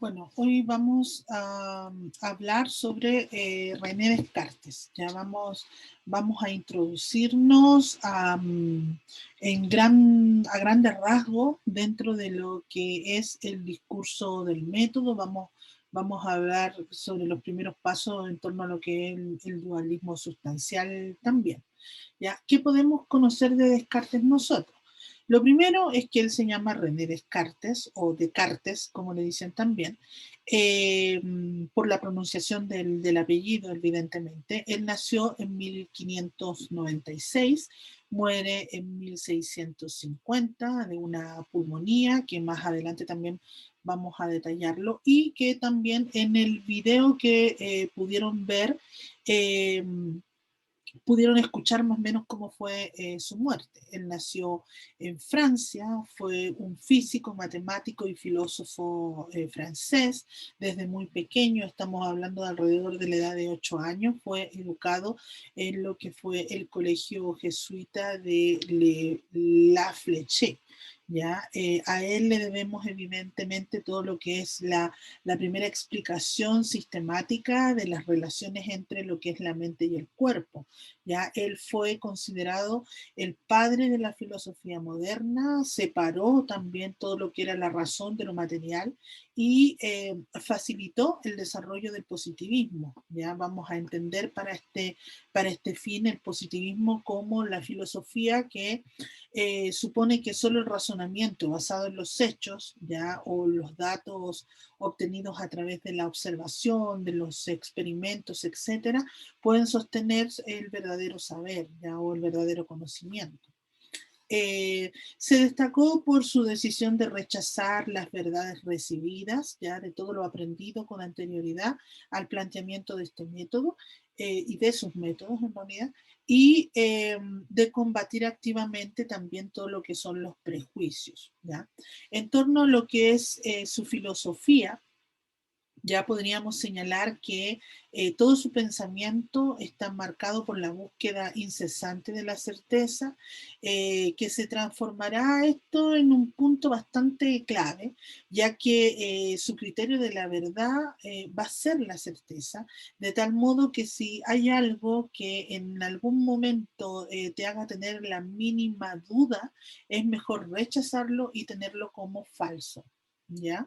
Bueno, hoy vamos a hablar sobre René Descartes. Ya vamos a introducirnos a grandes rasgos dentro de lo que es el discurso del método. Vamos a hablar sobre los primeros pasos en torno a lo que es el dualismo sustancial también. ¿Ya? ¿Qué podemos conocer de Descartes nosotros? Lo primero es que él se llama René Descartes, o Descartes, como le dicen también, eh, por la pronunciación del apellido, evidentemente. Él nació en 1596, muere en 1650 de una pulmonía, que más adelante también vamos a detallarlo, y que también en el video que pudieron ver, eh, pudieron escuchar más o menos cómo fue su muerte. Él nació en Francia, fue un físico, matemático y filósofo francés. Desde muy pequeño, estamos hablando de alrededor de la edad de 8 años, fue educado en lo que fue el colegio jesuita de La Fleché. ¿Ya? A él le debemos evidentemente todo lo que es la primera explicación sistemática de las relaciones entre lo que es la mente y el cuerpo. Ya él fue considerado el padre de la filosofía moderna, separó también todo lo que era la razón de lo material y facilitó el desarrollo del positivismo. Ya vamos a entender para este fin el positivismo como la filosofía que supone que solo el razonamiento basado en los hechos, ya, o los datos obtenidos a través de la observación, de los experimentos, etcétera, pueden sostener el verdadero saber, ¿ya? O el verdadero conocimiento. Se destacó por su decisión de rechazar las verdades recibidas, ya de todo lo aprendido con anterioridad al planteamiento de este método y de sus métodos en realidad, y de combatir activamente también todo lo que son los prejuicios. ¿Ya? En torno a lo que es su filosofía, ya podríamos señalar que todo su pensamiento está marcado por la búsqueda incesante de la certeza, que se transformará esto en un punto bastante clave, ya que su criterio de la verdad va a ser la certeza, de tal modo que si hay algo que en algún momento te haga tener la mínima duda, es mejor rechazarlo y tenerlo como falso. ¿Ya?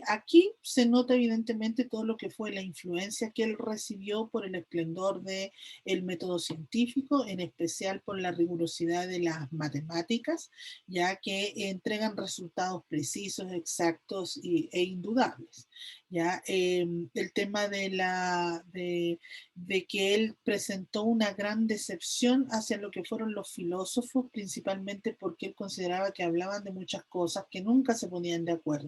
Aquí se nota evidentemente todo lo que fue la influencia que él recibió por el esplendor del método científico, en especial por la rigurosidad de las matemáticas, ya que entregan resultados precisos, exactos e indudables. Ya el tema de que él presentó una gran decepción hacia lo que fueron los filósofos, principalmente porque él consideraba que hablaban de muchas cosas que nunca se ponían de acuerdo.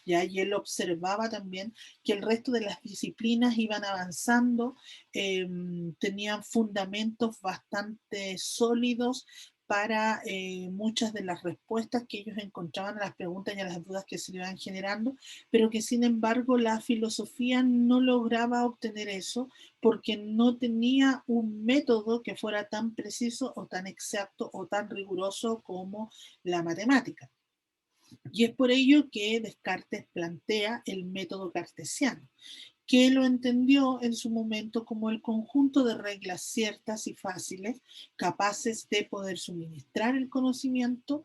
¿Ya? Y él observaba también que el resto de las disciplinas iban avanzando, tenían fundamentos bastante sólidos para muchas de las respuestas que ellos encontraban a las preguntas y a las dudas que se le iban generando, pero que sin embargo la filosofía no lograba obtener eso porque no tenía un método que fuera tan preciso o tan exacto o tan riguroso como la matemática. Y es por ello que Descartes plantea el método cartesiano, que lo entendió en su momento como el conjunto de reglas ciertas y fáciles, capaces de poder suministrar el conocimiento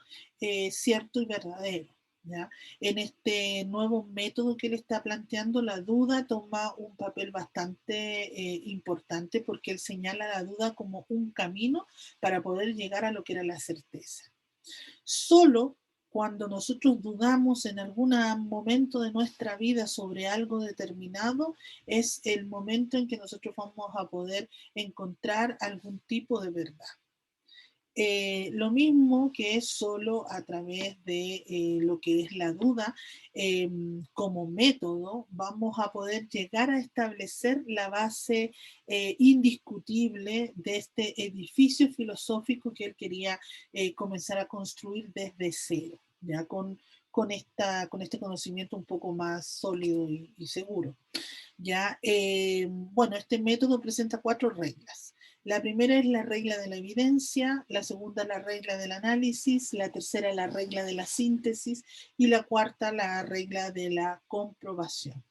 cierto y verdadero. ¿Ya? En este nuevo método que él está planteando, la duda toma un papel bastante importante porque él señala la duda como un camino para poder llegar a lo que era la certeza. Solo cuando nosotros dudamos en algún momento de nuestra vida sobre algo determinado, es el momento en que nosotros vamos a poder encontrar algún tipo de verdad. Lo mismo que es solo a través de lo que es la duda como método, vamos a poder llegar a establecer la base indiscutible de este edificio filosófico que él quería comenzar a construir desde cero, ya con este conocimiento un poco más sólido y seguro. ¿Ya? Bueno, este método presenta 4 reglas. La primera es la regla de la evidencia, la segunda la regla del análisis, la tercera la regla de la síntesis y la cuarta la regla de la comprobación.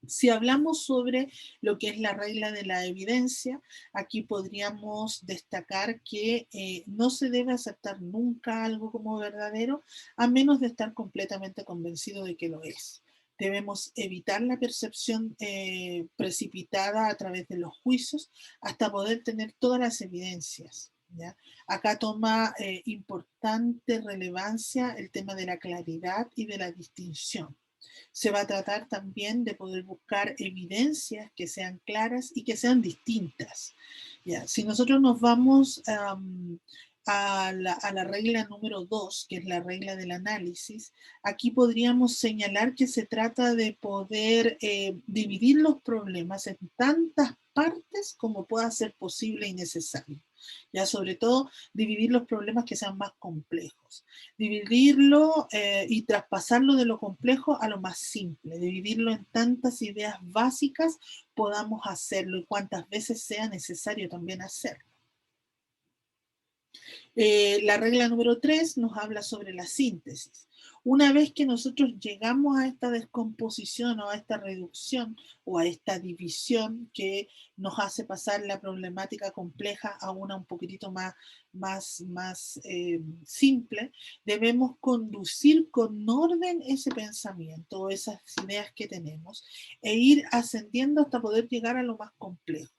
Si hablamos sobre lo que es la regla de la evidencia, aquí podríamos destacar que no se debe aceptar nunca algo como verdadero a menos de estar completamente convencido de que lo es. Debemos evitar la percepción precipitada a través de los juicios hasta poder tener todas las evidencias. ¿Ya? Acá toma importante relevancia el tema de la claridad y de la distinción. Se va a tratar también de poder buscar evidencias que sean claras y que sean distintas. ¿Ya? Si nosotros nos vamos a la regla número 2, que es la regla del análisis, aquí podríamos señalar que se trata de poder dividir los problemas en tantas partes como pueda ser posible y necesario. Ya sobre todo dividir los problemas que sean más complejos, dividirlo y traspasarlo de lo complejo a lo más simple, dividirlo en tantas ideas básicas podamos hacerlo y cuantas veces sea necesario también hacerlo. La regla número 3 nos habla sobre la síntesis. Una vez que nosotros llegamos a esta descomposición o a esta reducción o a esta división que nos hace pasar la problemática compleja a una un poquitito más simple, debemos conducir con orden ese pensamiento o esas ideas que tenemos e ir ascendiendo hasta poder llegar a lo más complejo.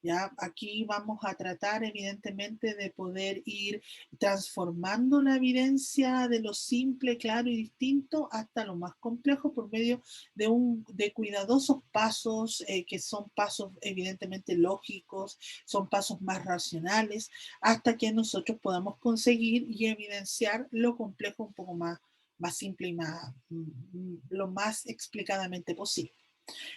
¿Ya? Aquí vamos a tratar evidentemente de poder ir transformando la evidencia de lo simple, claro y distinto hasta lo más complejo por medio de cuidadosos pasos que son pasos evidentemente lógicos, son pasos más racionales, hasta que nosotros podamos conseguir y evidenciar lo complejo un poco más simple y lo más explicadamente posible.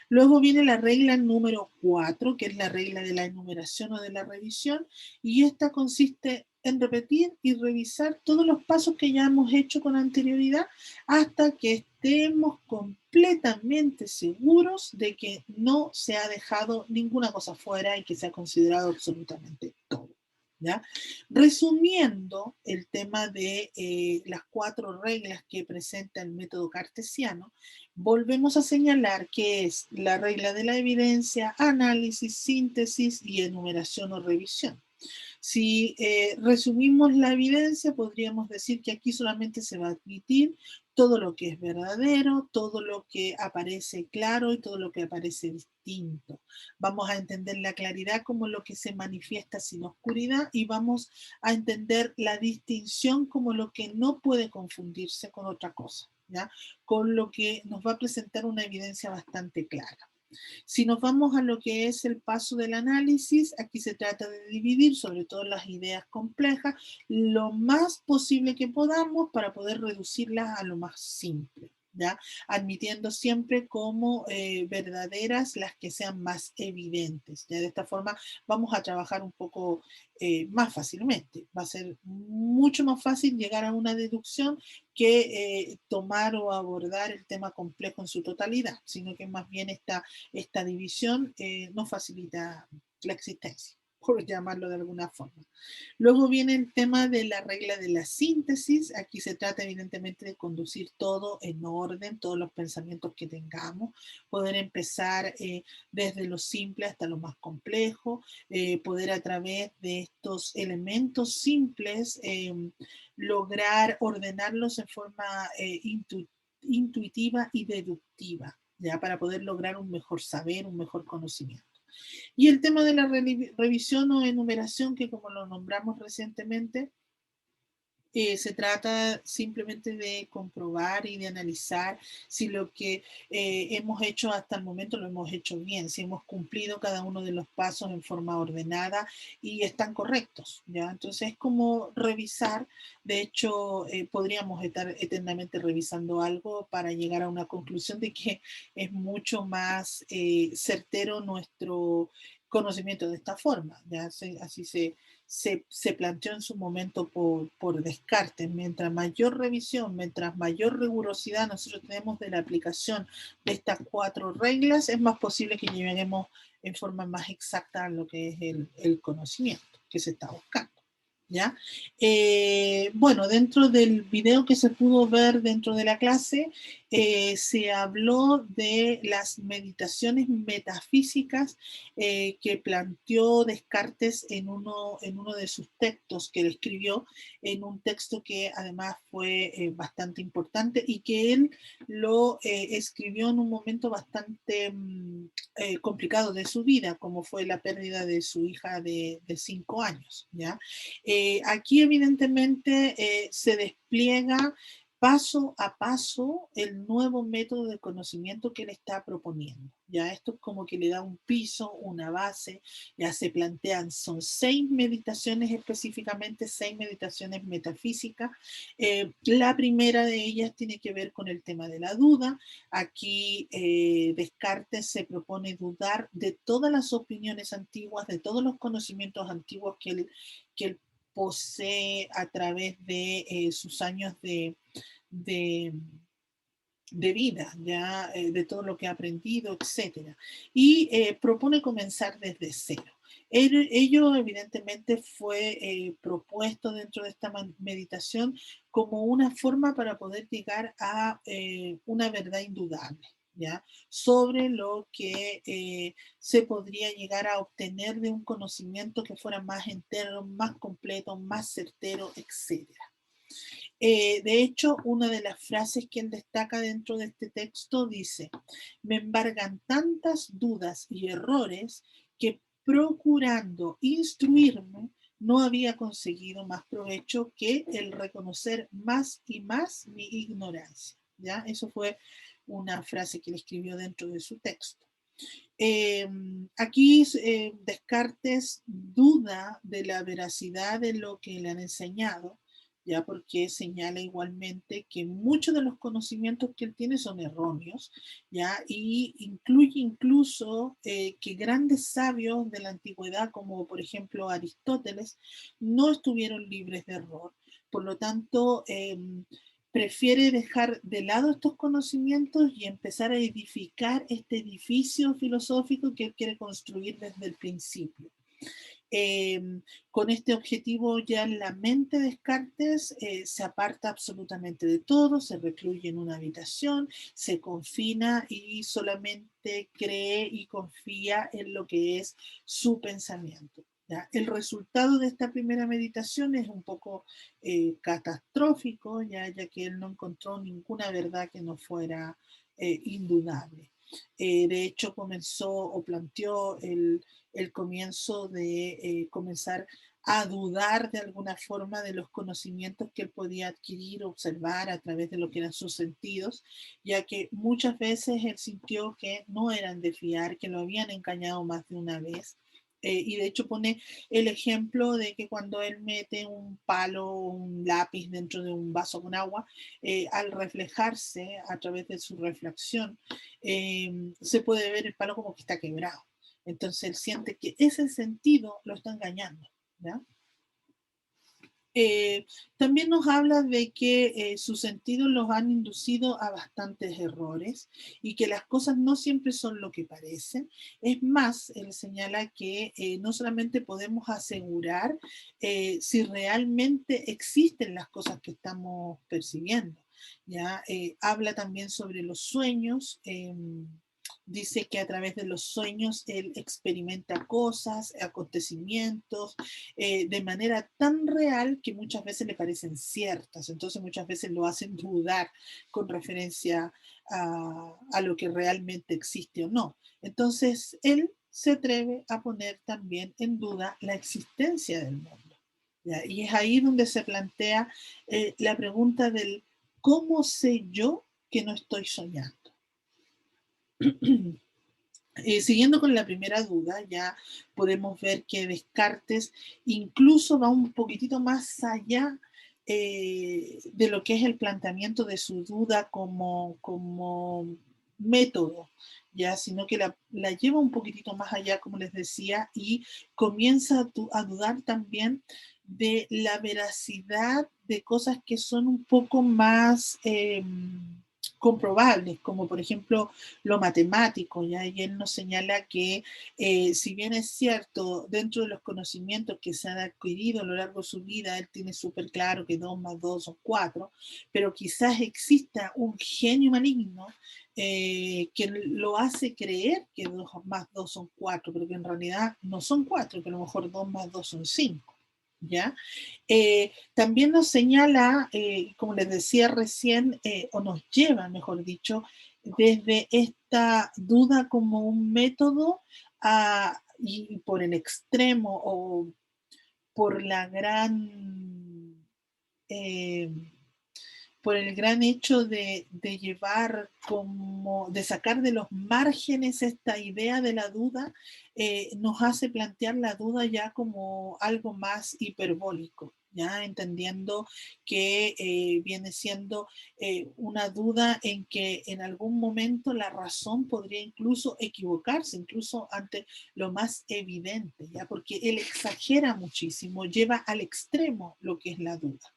Luego viene la regla número 4, que es la regla de la enumeración o de la revisión, y esta consiste en repetir y revisar todos los pasos que ya hemos hecho con anterioridad hasta que estemos completamente seguros de que no se ha dejado ninguna cosa fuera y que se ha considerado absolutamente todo. ¿Ya? Resumiendo el tema de las 4 reglas que presenta el método cartesiano, volvemos a señalar que es la regla de la evidencia, análisis, síntesis y enumeración o revisión. Si resumimos la evidencia, podríamos decir que aquí solamente se va a admitir todo lo que es verdadero, todo lo que aparece claro y todo lo que aparece distinto. Vamos a entender la claridad como lo que se manifiesta sin oscuridad y vamos a entender la distinción como lo que no puede confundirse con otra cosa, ¿ya? Con lo que nos va a presentar una evidencia bastante clara. Si nos vamos a lo que es el paso del análisis, aquí se trata de dividir sobre todo las ideas complejas lo más posible que podamos para poder reducirlas a lo más simple. ¿Ya? Admitiendo siempre como verdaderas las que sean más evidentes. ¿Ya? De esta forma vamos a trabajar un poco más fácilmente. Va a ser mucho más fácil llegar a una deducción que tomar o abordar el tema complejo en su totalidad, sino que más bien esta división nos facilita la existencia, por llamarlo de alguna forma. Luego viene el tema de la regla de la síntesis. Aquí se trata evidentemente de conducir todo en orden, todos los pensamientos que tengamos, poder empezar desde lo simple hasta lo más complejo, poder a través de estos elementos simples lograr ordenarlos en forma intuitiva y deductiva, ya para poder lograr un mejor saber, un mejor conocimiento. Y el tema de la revisión o enumeración, que como lo nombramos recientemente, se trata simplemente de comprobar y de analizar si lo que hemos hecho hasta el momento lo hemos hecho bien, si hemos cumplido cada uno de los pasos en forma ordenada y están correctos, ¿ya? Entonces es como revisar, de hecho podríamos estar eternamente revisando algo para llegar a una conclusión de que es mucho más certero nuestro conocimiento de esta forma, ¿ya? Así se planteó en su momento por Descartes. Mientras mayor revisión, mientras mayor rigurosidad nosotros tenemos de la aplicación de estas 4 reglas, es más posible que lleguemos en forma más exacta a lo que es el conocimiento que se está buscando. ¿Ya? Bueno, dentro del video que se pudo ver dentro de la clase, se habló de las meditaciones metafísicas que planteó Descartes en uno de sus textos que él escribió, en un texto que además fue bastante importante y que él lo escribió en un momento bastante complicado de su vida, como fue la pérdida de su hija de 5 años, ¿ya? Aquí evidentemente se despliega paso a paso el nuevo método de conocimiento que él está proponiendo. Ya esto es como que le da un piso, una base, ya se plantean, son 6 meditaciones específicamente, 6 meditaciones metafísicas. La primera de ellas tiene que ver con el tema de la duda. Aquí Descartes se propone dudar de todas las opiniones antiguas, de todos los conocimientos antiguos que él posee a través de sus años de, de vida, ya de todo lo que ha aprendido, etcétera. Y propone comenzar desde cero. Ello evidentemente fue propuesto dentro de esta meditación como una forma para poder llegar a una verdad indudable, ¿ya? Sobre lo que se podría llegar a obtener de un conocimiento que fuera más entero, más completo, más certero, etcétera. De hecho, una de las frases que él destaca dentro de este texto dice, me embargan tantas dudas y errores que procurando instruirme no había conseguido más provecho que el reconocer más y más mi ignorancia. ¿Ya? Eso fue una frase que él escribió dentro de su texto. Aquí Descartes duda de la veracidad de lo que le han enseñado, ya porque señala igualmente que muchos de los conocimientos que él tiene son erróneos, ya, y incluye incluso que grandes sabios de la antigüedad, como por ejemplo Aristóteles, no estuvieron libres de error. Por lo tanto, prefiere dejar de lado estos conocimientos y empezar a edificar este edificio filosófico que él quiere construir desde el principio. Con este objetivo ya en la mente de Descartes se aparta absolutamente de todo, se recluye en una habitación, se confina y solamente cree y confía en lo que es su pensamiento. ¿Ya? El resultado de esta primera meditación es un poco catastrófico, ya que él no encontró ninguna verdad que no fuera indudable. De hecho, comenzó o planteó el comienzo de comenzar a dudar de alguna forma de los conocimientos que él podía adquirir, observar a través de lo que eran sus sentidos, ya que muchas veces él sintió que no eran de fiar, que lo habían engañado más de una vez. Y de hecho pone el ejemplo de que cuando él mete un palo o un lápiz dentro de un vaso con agua, al reflejarse a través de su reflexión, se puede ver el palo como que está quebrado. Entonces él siente que ese sentido lo está engañando. ¿Ya? Eh, También nos habla de que sus sentidos los han inducido a bastantes errores y que las cosas no siempre son lo que parecen. Es más, él señala que no solamente podemos asegurar si realmente existen las cosas que estamos percibiendo. ¿Ya? Habla también sobre los sueños. Dice que a través de los sueños él experimenta cosas, acontecimientos, de manera tan real que muchas veces le parecen ciertas, entonces muchas veces lo hacen dudar con referencia a lo que realmente existe o no. Entonces él se atreve a poner también en duda la existencia del mundo. ¿Ya? Y es ahí donde se plantea la pregunta del ¿cómo sé yo que no estoy soñando? Siguiendo con la primera duda, ya podemos ver que Descartes incluso va un poquitito más allá de lo que es el planteamiento de su duda como método, ya, sino que la lleva un poquitito más allá, como les decía, y comienza a dudar también de la veracidad de cosas que son un poco más comprobables, como por ejemplo lo matemático, ¿ya? Y él nos señala que si bien es cierto, dentro de los conocimientos que se han adquirido a lo largo de su vida, él tiene súper claro que 2 más 2 son 4, pero quizás exista un genio maligno que lo hace creer que 2 más 2 son 4, pero que en realidad no son 4, que a lo mejor 2 más 2 son 5. ¿Ya? También nos señala, como les decía recién, o nos lleva, mejor dicho, desde esta duda como un método y por el extremo o por la eh, por el gran hecho de llevar como, de sacar de los márgenes esta idea de la duda, nos hace plantear la duda ya como algo más hiperbólico, ya entendiendo que viene siendo una duda en que en algún momento la razón podría incluso equivocarse, incluso ante lo más evidente, ya porque él exagera muchísimo, lleva al extremo lo que es la duda.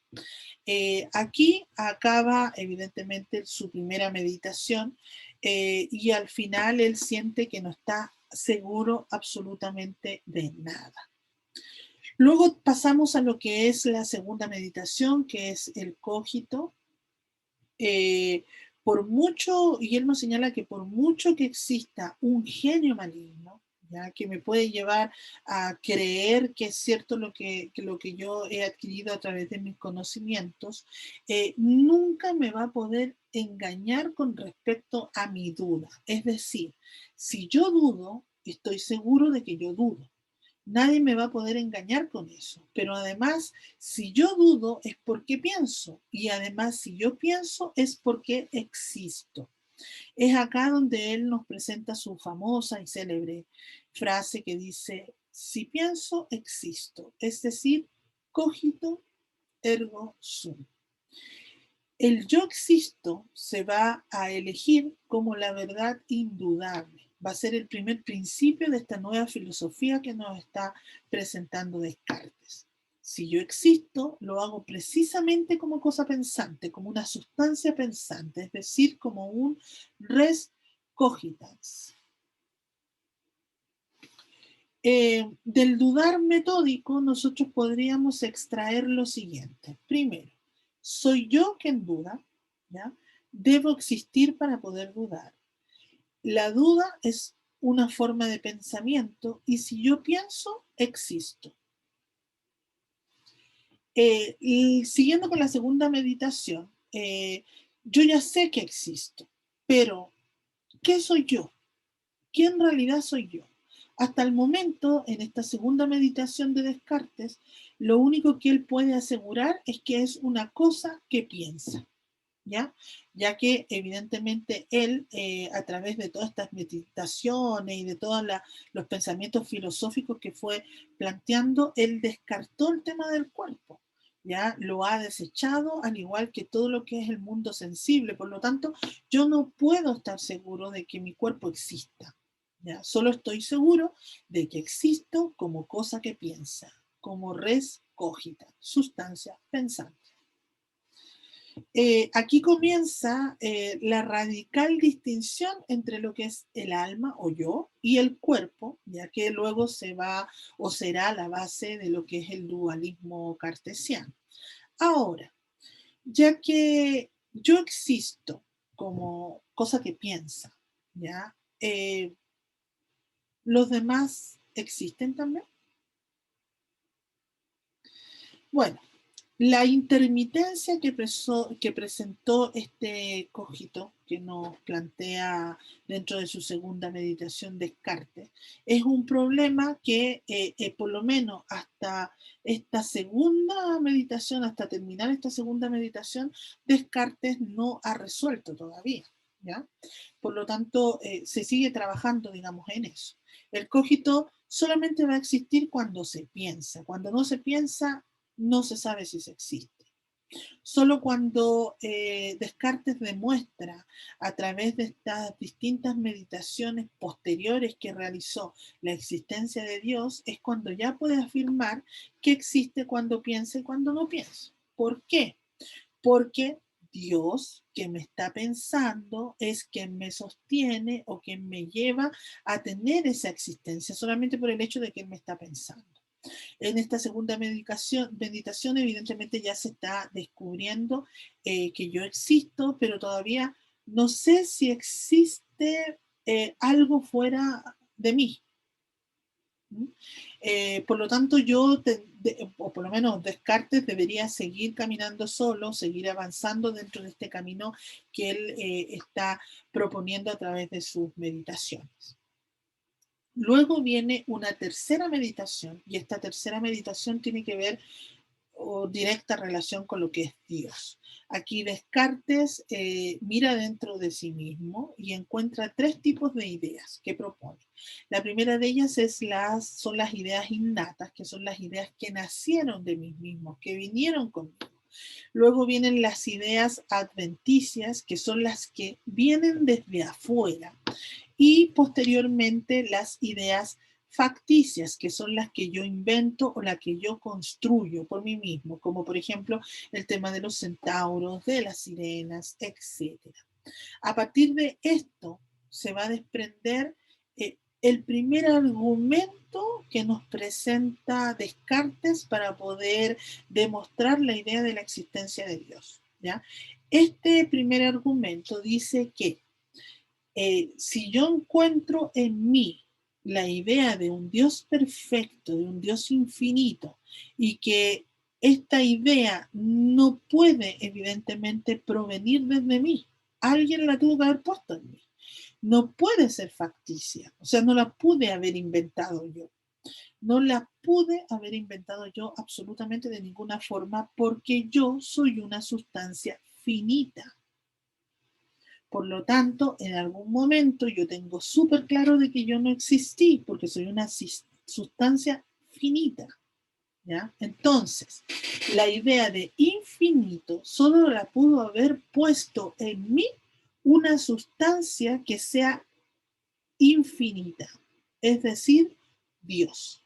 Aquí acaba evidentemente su primera meditación y al final él siente que no está seguro absolutamente de nada. Luego pasamos a lo que es la segunda meditación, que es el cogito. Eh, por mucho, y él nos señala que por mucho que exista un genio maligno, ¿ya? Que me puede llevar a creer que es cierto lo que yo he adquirido a través de mis conocimientos, nunca me va a poder engañar con respecto a mi duda. Es decir, si yo dudo, estoy seguro de que yo dudo. Nadie me va a poder engañar con eso. Pero además, si yo dudo es porque pienso. Y además, si yo pienso es porque existo. Es acá donde él nos presenta su famosa y célebre frase que dice, si pienso, existo. Es decir, cogito ergo sum. El yo existo se va a elegir como la verdad indudable. Va a ser el primer principio de esta nueva filosofía que nos está presentando Descartes. Si yo existo, lo hago precisamente como cosa pensante, como una sustancia pensante, es decir, como un res cogitans. Del dudar metódico, nosotros podríamos extraer lo siguiente. Primero, soy yo quien duda, ¿ya? Debo existir para poder dudar. La duda es una forma de pensamiento y si yo pienso, existo. Y siguiendo con la segunda meditación, yo ya sé que existo, pero ¿qué soy yo? ¿Qué en realidad soy yo? Hasta el momento, en esta segunda meditación de Descartes, lo único que él puede asegurar es que es una cosa que piensa, ¿ya? Ya que evidentemente él, a través de todas estas meditaciones y de todos los pensamientos filosóficos que fue planteando, él descartó el tema del cuerpo. Ya lo ha desechado, al igual que todo lo que es el mundo sensible. Por lo tanto, yo no puedo estar seguro de que mi cuerpo exista. ¿Ya? Solo estoy seguro de que existo como cosa que piensa, como res cogita, sustancia pensante. Aquí comienza la radical distinción entre lo que es el alma o yo y el cuerpo, ya que luego se va o será la base de lo que es el dualismo cartesiano. Ahora, ya que yo existo como cosa que piensa, ¿ya? ¿Los demás existen también? Bueno, la intermitencia que presentó este cogito que nos plantea dentro de su segunda meditación Descartes es un problema que por lo menos hasta esta segunda meditación, hasta terminar esta segunda meditación, Descartes no ha resuelto todavía. ¿Ya? Por lo tanto, se sigue trabajando, digamos, en eso. El cogito solamente va a existir cuando se piensa. Cuando no se piensa, no se sabe si se existe. Solo cuando Descartes demuestra a través de estas distintas meditaciones posteriores que realizó la existencia de Dios, es cuando ya puede afirmar que existe cuando piensa y cuando no piensa. ¿Por qué? Porque Dios que me está pensando es quien me sostiene o quien me lleva a tener esa existencia, solamente por el hecho de que Él me está pensando. En esta segunda meditación evidentemente ya se está descubriendo que yo existo, pero todavía no sé si existe algo fuera de mí. Por lo tanto, o por lo menos Descartes, debería seguir caminando solo, seguir avanzando dentro de este camino que él está proponiendo a través de sus meditaciones. Luego viene una tercera meditación, y esta tercera meditación tiene que ver o directa relación con lo que es Dios. Aquí Descartes mira dentro de sí mismo y encuentra tres tipos de ideas que propone. La primera de ellas son las ideas innatas, que son las ideas que nacieron de mí mismo, que vinieron conmigo. Luego vienen las ideas adventicias, que son las que vienen desde afuera. Y posteriormente las ideas facticias, que son las que yo invento o las que yo construyo por mí mismo, como por ejemplo el tema de los centauros, de las sirenas, etc. A partir de esto se va a desprender el primer argumento que nos presenta Descartes para poder demostrar la idea de la existencia de Dios. ¿Ya? Este primer argumento dice que si yo encuentro en mí la idea de un Dios perfecto, de un Dios infinito, y que esta idea no puede evidentemente provenir desde mí, alguien la tuvo que haber puesto en mí. No puede ser facticia, o sea, no la pude haber inventado yo. No la pude haber inventado yo absolutamente de ninguna forma porque yo soy una sustancia finita. Por lo tanto, en algún momento yo tengo súper claro de que yo no existí porque soy una sustancia finita. ¿Ya? Entonces, la idea de infinito solo la pudo haber puesto en mí una sustancia que sea infinita, es decir, Dios.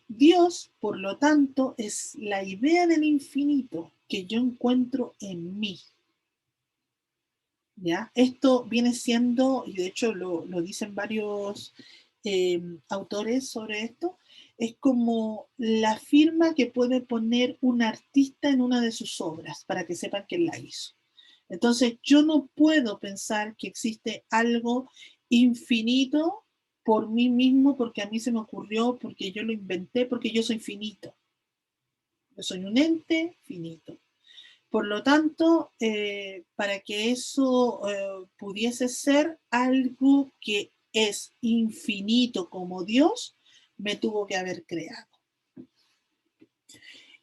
Dios, por lo tanto, es la idea del infinito que yo encuentro en mí. ¿Ya? Esto viene siendo, y de hecho lo dicen varios autores sobre esto, es como la firma que puede poner un artista en una de sus obras para que sepan quién la hizo. Entonces, yo no puedo pensar que existe algo infinito por mí mismo, porque a mí se me ocurrió, porque yo lo inventé, porque yo soy finito. Yo soy un ente finito. Por lo tanto, para que eso pudiese ser algo que es infinito como Dios, me tuvo que haber creado.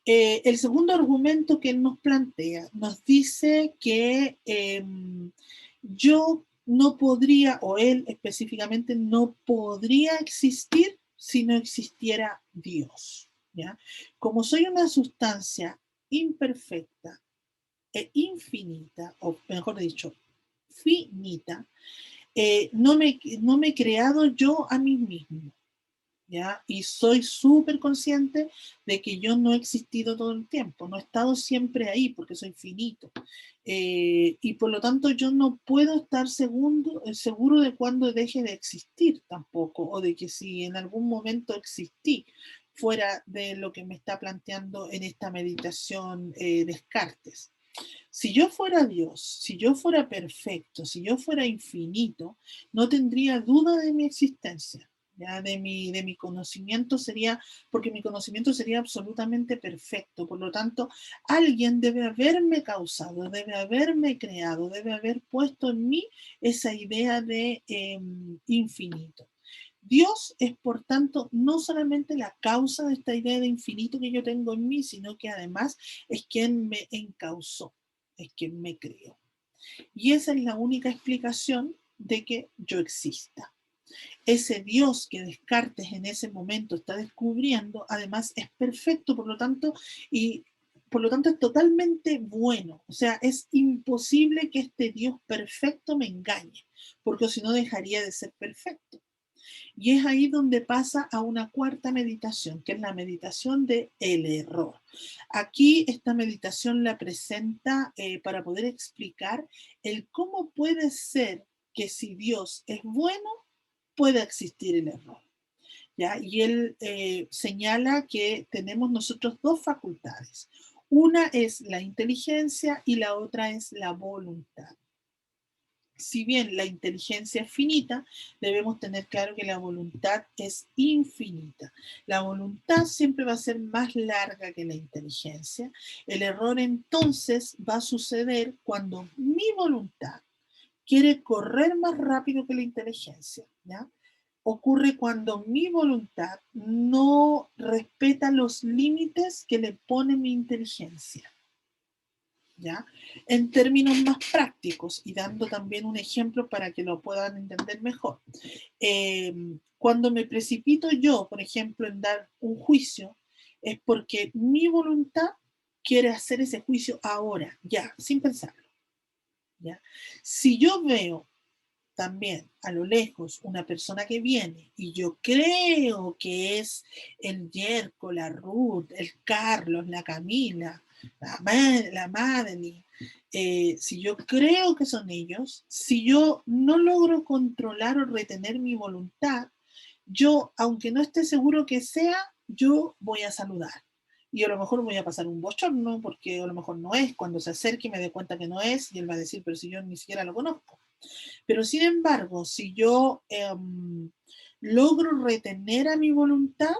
El segundo argumento que él nos plantea nos dice que yo no podría, o él específicamente, no podría existir si no existiera Dios. ¿Ya? Como soy una sustancia imperfecta, e infinita, o mejor dicho, finita, no me he creado yo a mí mismo, ¿ya? Y soy súper consciente de que yo no he existido todo el tiempo, no he estado siempre ahí porque soy finito. Y por lo tanto yo no puedo estar seguro de cuándo deje de existir tampoco, o de que si en algún momento existí fuera de lo que me está planteando en esta meditación Descartes. Si yo fuera Dios, si yo fuera perfecto, si yo fuera infinito, no tendría duda de mi existencia. Ya de mi conocimiento sería, porque mi conocimiento sería absolutamente perfecto. Por lo tanto, alguien debe haberme causado, debe haberme creado, debe haber puesto en mí esa idea de infinito. Dios es, por tanto, no solamente la causa de esta idea de infinito que yo tengo en mí, sino que además es quien me encausó, es quien me creó. Y esa es la única explicación de que yo exista. Ese Dios que Descartes en ese momento está descubriendo, además es perfecto, por lo tanto, y por lo tanto es totalmente bueno. O sea, es imposible que este Dios perfecto me engañe, porque si no dejaría de ser perfecto. Y es ahí donde pasa a una cuarta meditación, que es la meditación del error. Aquí esta meditación la presenta para poder explicar el cómo puede ser que si Dios es bueno, pueda existir el error. ¿Ya? Y él señala que tenemos nosotros dos facultades. Una es la inteligencia y la otra es la voluntad. Si bien la inteligencia es finita, debemos tener claro que la voluntad es infinita. La voluntad siempre va a ser más larga que la inteligencia. El error entonces va a suceder cuando mi voluntad quiere correr más rápido que la inteligencia, ¿ya? Ocurre cuando mi voluntad no respeta los límites que le pone mi inteligencia. ¿Ya? En términos más prácticos y dando también un ejemplo para que lo puedan entender mejor. Cuando me precipito yo, por ejemplo, en dar un juicio, es porque mi voluntad quiere hacer ese juicio ahora, ya, sin pensarlo. ¿Ya? Si yo veo también a lo lejos una persona que viene y yo creo que es el Yerko, la Ruth, el Carlos, la Camila, la Madeline, si yo creo que son ellos, si yo no logro controlar o retener mi voluntad, yo, aunque no esté seguro que sea, yo voy a saludar. Y a lo mejor voy a pasar un bochorno porque a lo mejor no es. Cuando se acerque y me dé cuenta que no es, y él va a decir, pero si yo ni siquiera lo conozco. Pero sin embargo, si yo logro retener a mi voluntad,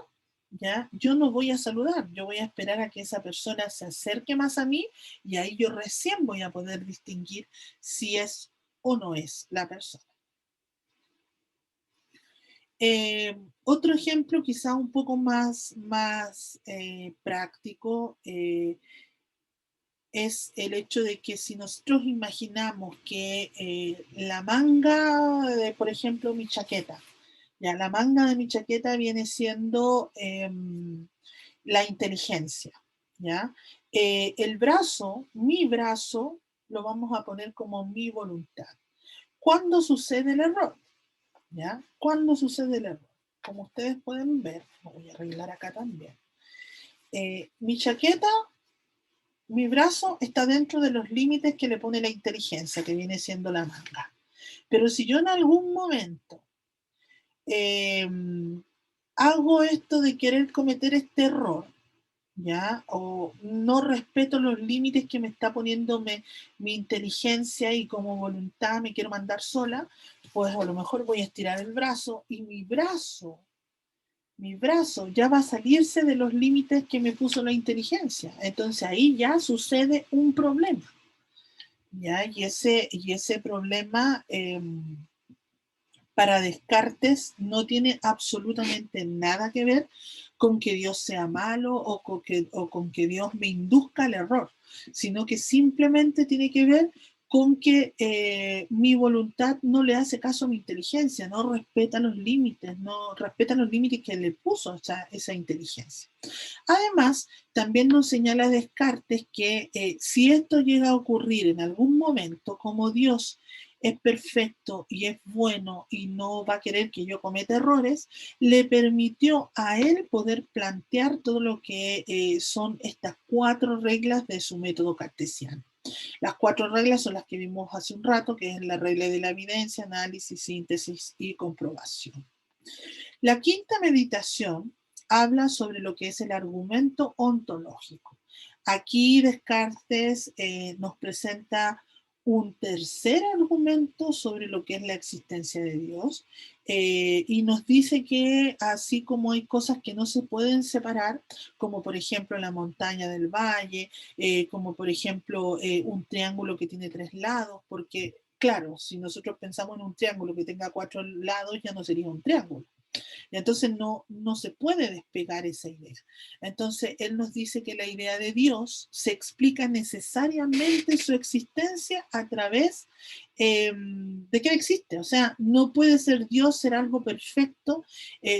¿ya? Yo no voy a saludar, yo voy a esperar a que esa persona se acerque más a mí y ahí yo recién voy a poder distinguir si es o no es la persona. Otro ejemplo quizá un poco más práctico es el hecho de que si nosotros imaginamos que la manga de, por ejemplo, mi chaqueta, ya la manga de mi chaqueta viene siendo la inteligencia, ¿ya? El brazo, mi brazo, lo vamos a poner como mi voluntad. ¿Cuándo sucede el error? ¿Ya? ¿Cuándo sucede el error? Como ustedes pueden ver, lo voy a arreglar acá también. Mi chaqueta, mi brazo está dentro de los límites que le pone la inteligencia, que viene siendo la manga. Pero si yo en algún momento eh, hago esto de querer cometer este error, ¿ya? O no respeto los límites que me está poniendo mi inteligencia y como voluntad me quiero mandar sola, pues a lo mejor voy a estirar el brazo y mi brazo ya va a salirse de los límites que me puso la inteligencia. Entonces ahí ya sucede un problema. ¿Ya? Y ese problema para Descartes no tiene absolutamente nada que ver con que Dios sea malo o con que Dios me induzca al error, sino que simplemente tiene que ver con que mi voluntad no le hace caso a mi inteligencia, no respeta los límites, no respeta los límites que le puso esa inteligencia. Además, también nos señala Descartes que si esto llega a ocurrir en algún momento, como Dios es perfecto y es bueno y no va a querer que yo cometa errores, le permitió a él poder plantear todo lo que son estas 4 reglas de su método cartesiano. Las 4 reglas son las que vimos hace un rato, que es la regla de la evidencia, análisis, síntesis y comprobación. La quinta meditación habla sobre lo que es el argumento ontológico. Aquí Descartes nos presenta un tercer argumento sobre lo que es la existencia de Dios y nos dice que así como hay cosas que no se pueden separar, como por ejemplo la montaña del valle, como por ejemplo un triángulo que tiene 3 lados, porque claro, si nosotros pensamos en un triángulo que tenga 4 lados, ya no sería un triángulo. Y entonces no se puede despegar esa idea. Entonces, él nos dice que la idea de Dios se explica necesariamente su existencia a través de que existe. O sea, no puede ser Dios ser algo perfecto,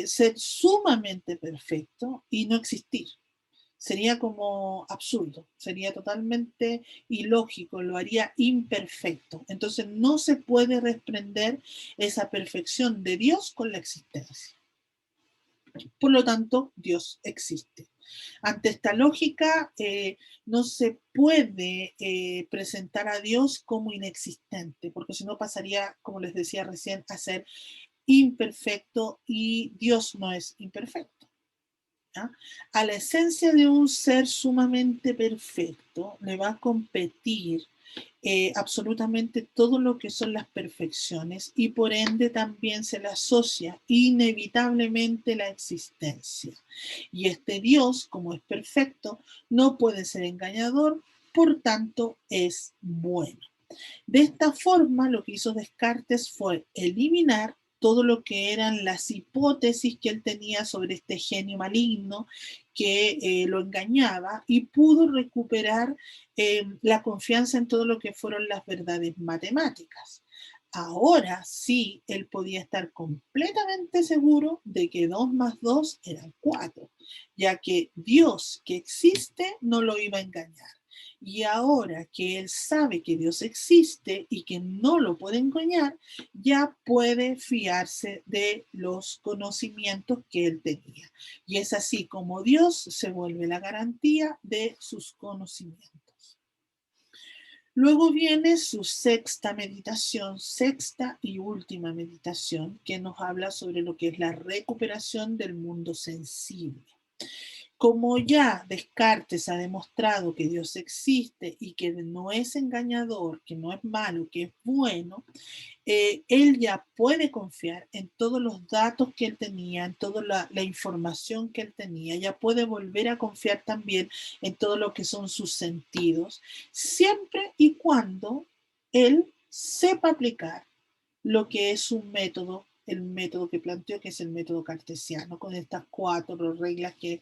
ser sumamente perfecto y no existir. Sería como absurdo, sería totalmente ilógico, lo haría imperfecto. Entonces no se puede desprender esa perfección de Dios con la existencia. Por lo tanto, Dios existe. Ante esta lógica, no se puede presentar a Dios como inexistente, porque si no pasaría, como les decía recién, a ser imperfecto y Dios no es imperfecto. ¿Ya? A la esencia de un ser sumamente perfecto le va a competir absolutamente todo lo que son las perfecciones y por ende también se le asocia inevitablemente la existencia. Y este Dios, como es perfecto, no puede ser engañador, por tanto es bueno. De esta forma, lo que hizo Descartes fue eliminar todo lo que eran las hipótesis que él tenía sobre este genio maligno que lo engañaba y pudo recuperar la confianza en todo lo que fueron las verdades matemáticas. Ahora sí, él podía estar completamente seguro de que 2 más 2 eran 4, ya que Dios que existe no lo iba a engañar. Y ahora que él sabe que Dios existe y que no lo puede engañar, ya puede fiarse de los conocimientos que él tenía. Y es así como Dios se vuelve la garantía de sus conocimientos. Luego viene su sexta meditación, sexta y última meditación, que nos habla sobre lo que es la recuperación del mundo sensible. Como ya Descartes ha demostrado que Dios existe y que no es engañador, que no es malo, que es bueno, él ya puede confiar en todos los datos que él tenía, en toda la información que él tenía, ya puede volver a confiar también en todo lo que son sus sentidos, siempre y cuando él sepa aplicar lo que es un método, el método que planteó, que es el método cartesiano, con estas 4 reglas que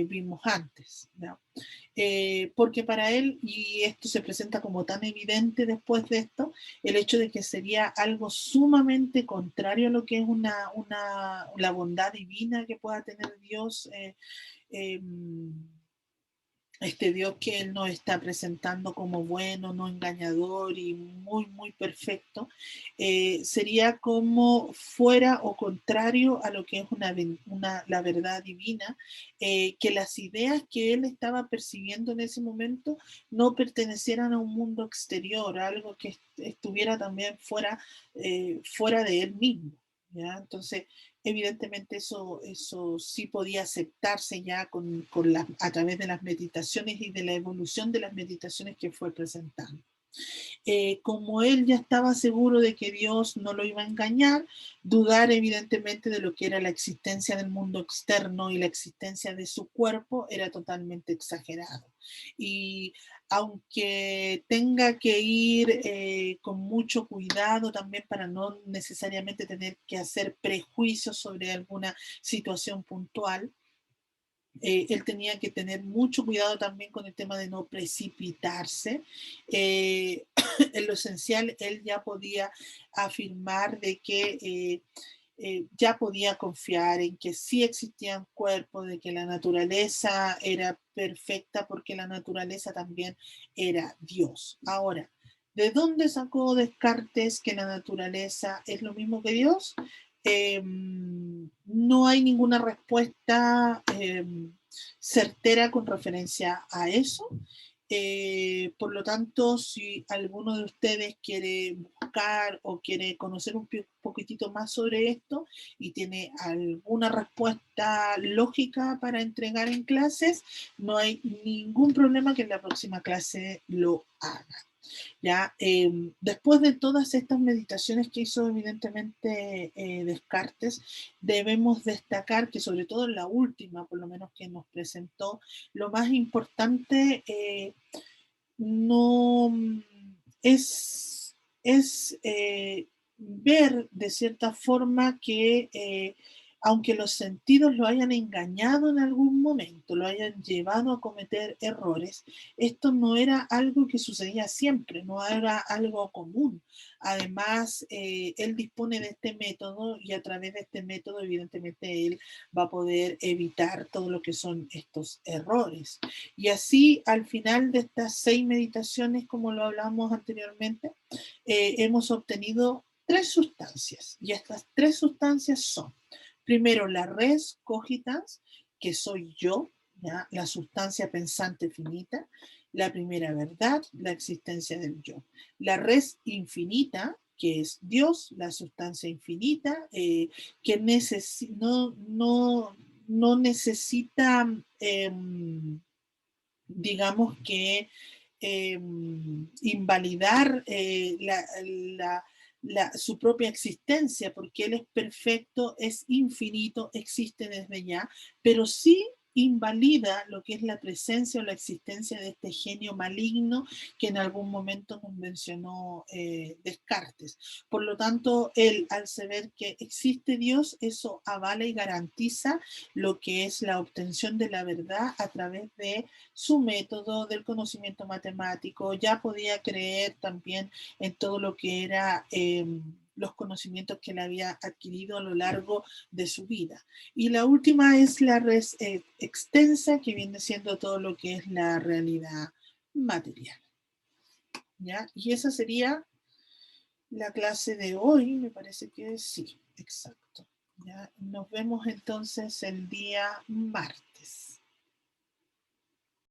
vimos antes. ¿No? Porque para él, y esto se presenta como tan evidente después de esto, el hecho de que sería algo sumamente contrario a lo que es la bondad divina que pueda tener Dios, eh, este Dios que Él nos está presentando como bueno, no engañador y muy, muy perfecto, sería como fuera o contrario a lo que es la verdad divina, que las ideas que Él estaba percibiendo en ese momento no pertenecieran a un mundo exterior, a algo que estuviera también fuera de Él mismo. ¿Ya? Entonces, evidentemente eso sí podía aceptarse ya a través de las meditaciones y de la evolución de las meditaciones que fue presentando. Como él ya estaba seguro de que Dios no lo iba a engañar, dudar evidentemente de lo que era la existencia del mundo externo y la existencia de su cuerpo era totalmente exagerado. Y aunque tenga que ir con mucho cuidado también para no necesariamente tener que hacer prejuicios sobre alguna situación puntual, él tenía que tener mucho cuidado también con el tema de no precipitarse. Eh, en lo esencial, él ya podía afirmar de que ya podía confiar en que sí existían cuerpos, de que la naturaleza era perfecta porque la naturaleza también era Dios. Ahora, ¿de dónde sacó Descartes que la naturaleza es lo mismo que Dios? No hay ninguna respuesta certera con referencia a eso. Por lo tanto, si alguno de ustedes quiere buscar o quiere conocer un poquitito más sobre esto y tiene alguna respuesta lógica para entregar en clases, no hay ningún problema que en la próxima clase lo haga. ¿Ya? Después de todas estas meditaciones que hizo evidentemente Descartes, debemos destacar que sobre todo en la última, por lo menos que nos presentó, lo más importante no es ver de cierta forma que aunque los sentidos lo hayan engañado en algún momento, lo hayan llevado a cometer errores, esto no era algo que sucedía siempre, no era algo común. Además, él dispone de este método y a través de este método, evidentemente, él va a poder evitar todo lo que son estos errores. Y así, al final de estas 6 meditaciones, como lo hablamos anteriormente, hemos obtenido 3 sustancias. Y estas 3 sustancias son, primero, la res cogitans, que soy yo, ¿ya? La sustancia pensante finita, la primera verdad, la existencia del yo. La res infinita, que es Dios, la sustancia infinita, que no necesita, digamos que, invalidar su propia existencia, porque Él es perfecto, es infinito, existe desde ya, pero sí invalida lo que es la presencia o la existencia de este genio maligno que en algún momento nos mencionó Descartes. Por lo tanto, él, al saber que existe Dios, eso avala y garantiza lo que es la obtención de la verdad a través de su método del conocimiento matemático, ya podía creer también en todo lo que era los conocimientos que él había adquirido a lo largo de su vida. Y la última es la res extensa, que viene siendo todo lo que es la realidad material. ¿Ya? Y esa sería la clase de hoy, me parece que sí, exacto. ¿Ya? Nos vemos entonces el día martes.